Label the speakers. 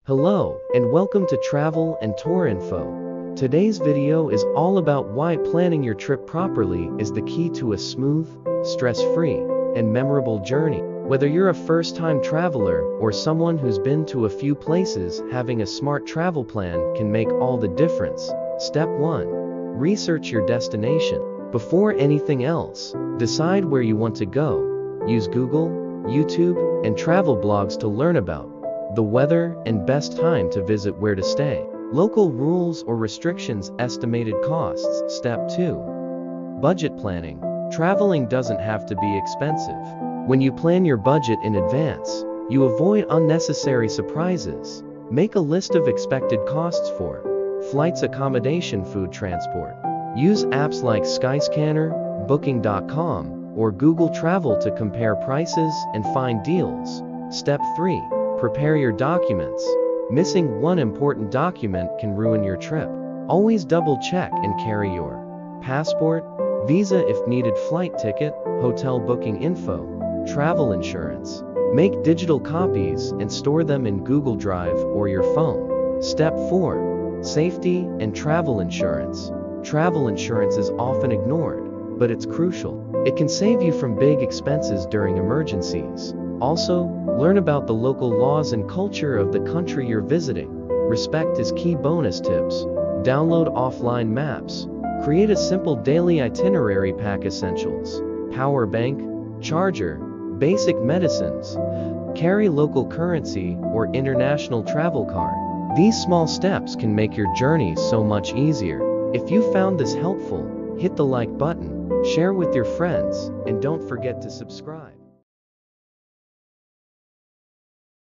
Speaker 1: Hello, and welcome to Travel and Tour Info. Today's video is all about why planning your trip properly is the key to a smooth, stress-free, and memorable journey. Whether you're a first-time traveler or someone who's been to a few places, having a smart travel plan can make all the difference. Step 1. Research your destination. Before anything else, decide where you want to go. Use Google, YouTube, and travel blogs to learn about the weather and best time to visit, where to stay, local rules or restrictions, estimated costs. Step 2. Budget planning. Traveling doesn't have to be expensive. When you plan your budget in advance, you avoid unnecessary surprises. Make a list of expected costs for flights, accommodation, food, transport. Use apps like Skyscanner, Booking.com, or Google Travel to compare prices and find deals. Step 3. Prepare your documents. Missing one important document can ruin your trip. Always double-check and carry your passport, visa if needed, flight ticket, hotel booking info, travel insurance. Make digital copies and store them in Google Drive or your phone. Step 4. Safety and travel insurance. Travel insurance is often ignored, but it's crucial. It can save you from big expenses during emergencies. Also, learn about the local laws and culture of the country you're visiting. Respect is key. Bonus tips. Download offline maps. Create a simple daily itinerary. Pack essentials: power bank, charger, basic medicines. Carry local currency or international travel card. These small steps can make your journey so much easier. If you found this helpful, hit the like button, share with your friends, and don't forget to subscribe.